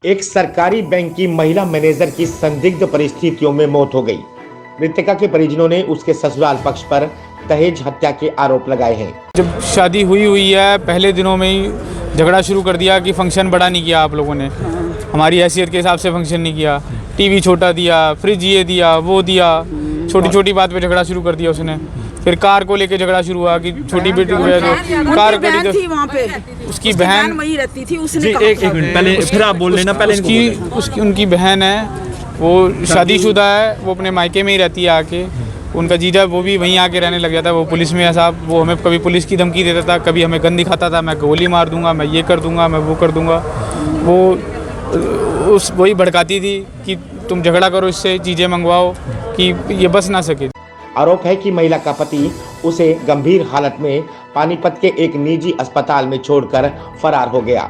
एक सरकारी बैंक की महिला मैनेजर की संदिग्ध परिस्थितियों में मौत हो गई। मृतका के परिजनों ने उसके ससुराल पक्ष पर दहेज हत्या के आरोप लगाए हैं। जब शादी हुई है पहले दिनों में ही झगड़ा शुरू कर दिया कि फंक्शन बड़ा नहीं किया आप लोगों ने, हमारी हैसियत के हिसाब से फंक्शन नहीं किया, टीवी छोटा दिया, फ्रिज ये दिया वो दिया, छोटी छोटी बात पे झगड़ा शुरू कर दिया उसने। फिर कार को लेके झगड़ा शुरू हुआ कि छोटी बेटी को कार थी वहाँ पे, उसकी बहन वही रहती थी। उसने एक मिनट पहले फिर आप बोल लेना, पहले उनकी बहन है, वो शादीशुदा है, वो अपने मायके में ही रहती है आके। उनका जीजा वो भी वहीं आके रहने लग जाता है। वो पुलिस में है साहब, वो हमें कभी पुलिस की धमकी देता था, कभी हमें गन दिखाता था, मैं गोली मार दूंगा, मैं ये कर दूंगा, मैं वो कर दूंगा। वो वही भड़काती थी कि तुम झगड़ा करो, इससे चीज़ें मंगवाओ कि ये बच ना सके। आरोप है कि महिला का पति उसे गंभीर हालत में पानीपत के एक निजी अस्पताल में छोड़कर फरार हो गया।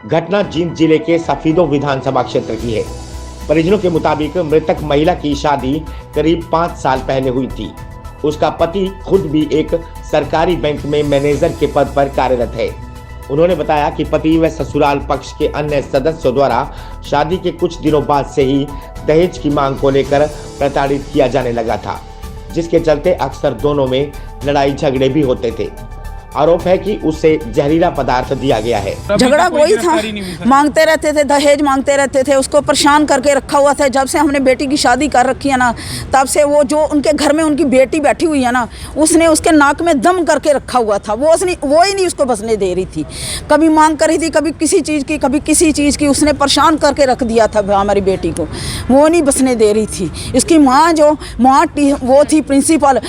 घटना जींद जिले के सफीदो विधानसभा क्षेत्र की है। परिजनों के मुताबिक मृतक महिला की शादी करीब 5 साल पहले हुई थी। उसका पति खुद भी एक सरकारी बैंक में मैनेजर के पद पर कार्यरत है। उन्होंने बताया कि पति व ससुराल पक्ष के अन्य सदस्यों द्वारा शादी के कुछ दिनों बाद से ही दहेज की मांग को लेकर प्रताड़ित किया जाने लगा था, जिसके चलते अक्सर दोनों में लड़ाई झगड़े भी होते थे। आरोप है कि उसे जहरीला पदार्थ दिया गया है। झगड़ा वही था, मांगते रहते थे, दहेज मांगते रहते थे, उसको परेशान करके रखा हुआ था। जब से हमने बेटी की शादी कर रखी है ना, तब से वो जो उनके घर में उनकी बेटी बैठी हुई है ना, उसने उसके नाक में दम करके रखा हुआ था। वो ही नहीं उसको बसने दे रही थी। कभी मांग कर रही थी, कभी किसी चीज़ की, कभी किसी चीज़ की। उसने परेशान करके रख दिया था हमारी बेटी को, वो नहीं बसने दे रही थी। इसकी माँ वो थी प्रिंसिपल,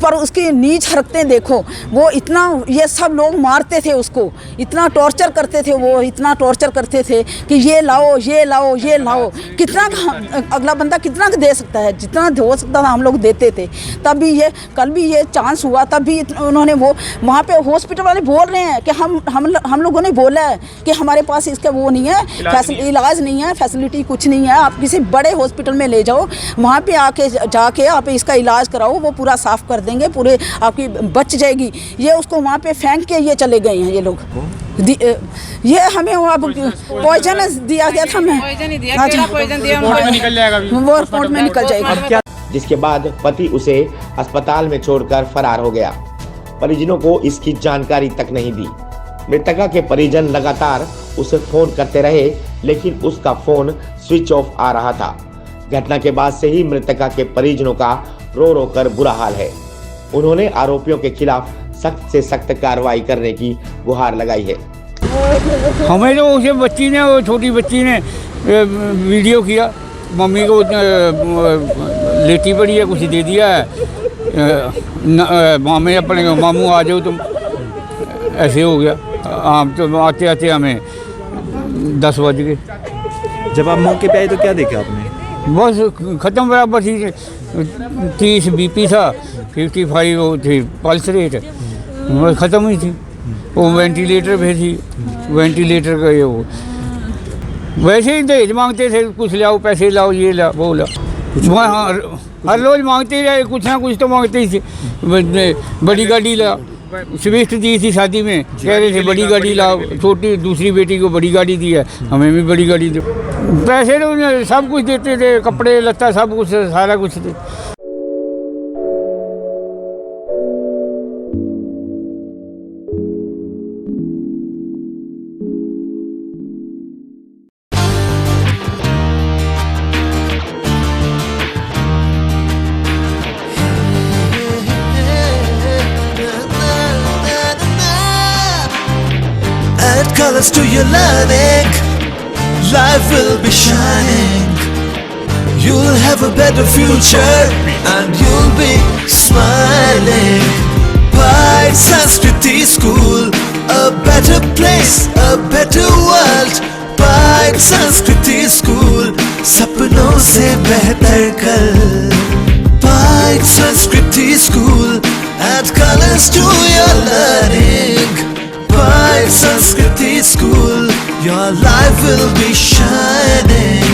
पर उसकी नीच हरकतें देखो। वो इतना, ये सब लोग मारते थे उसको, इतना टॉर्चर करते थे, वो इतना टॉर्चर करते थे कि ये लाओ ये लाओ ये लाओ। कितना अगला बंदा कितना दे सकता है, जितना हो सकता था हम लोग देते थे। तब भी ये कल भी ये चांस हुआ, तब भी उन्होंने वो वहाँ पे हॉस्पिटल वाले बोल रहे हैं कि हम लोगों ने बोला है कि हमारे पास इसका वो नहीं है, इलाज नहीं है, फैसिलिटी कुछ नहीं है, आप किसी बड़े हॉस्पिटल में ले जाओ, वहाँ पे आके जाके आप इसका इलाज कराओ, वो पूरा साफ कर देंगे, पूरे आपकी बच जाएगी। ये उसको वहाँ पे फेंक के ये चले गए हैं ये लोग। ये हमें वो अब पॉइजन दिया गया था, मैं वो रिपोर्ट में निकल जाएगा। जिसके बाद पति उसे अस्पताल में छोड़कर फरार हो गया। परिजनों को इसकी जानकारी तक नहीं दी। मृतका के परिजन लगातार उसे फोन करते रहे, लेकिन उसका फोन स्विच ऑफ आ रहा था। घटना के बाद से ही मृतका के परिजनों का रो रो कर बुरा हाल है। उन्होंने आरोपियों के खिलाफ सख्त से सख्त कार्रवाई करने की गुहार लगाई है। हमें तो उसे बच्ची ने, वो छोटी बच्ची ने वीडियो किया, मम्मी को लेटी पड़ी है, कुछ दे दिया है, मामे अपने मामू आ जाओ तुम, ऐसे हो गया। हम तो आते आते हमें 10 बज गए। जब आप मौके पे आए तो क्या देखा आपने? बस ख़त्म बराबर थी। 30 BP था, 55 वो थी पल्स रेट, बस ख़त्म ही थी। वो वेंटिलेटर पे थी, वेंटिलेटर का ये वो वैसे ही दहेज मांगते थे, कुछ लाओ, पैसे लाओ, ये लाओ वो लाओ। हाँ, हर रोज़ मांगते ही रहे, कुछ ना कुछ तो मांगते ही थे। बड़ी गाड़ी लाओ, स्विफ्ट दी थी शादी में, कह रहे थे बड़ी गाड़ी लाओ। छोटी दूसरी बेटी को बड़ी गाड़ी दी है, हमें भी बड़ी गाड़ी दो। पैसे तो सब कुछ देते थे, कपड़े लत्ता सब कुछ, सारा कुछ थे। Add colors to your learning, life will be shining. You'll have a better future and you'll be smiling. Pride Sanskriti School, a better place, a better world. Pride Sanskriti School, सपनों से बेहतर कल। Pride Sanskriti School, add colors to your learning. Pride Sanskriti School, your life will be shining.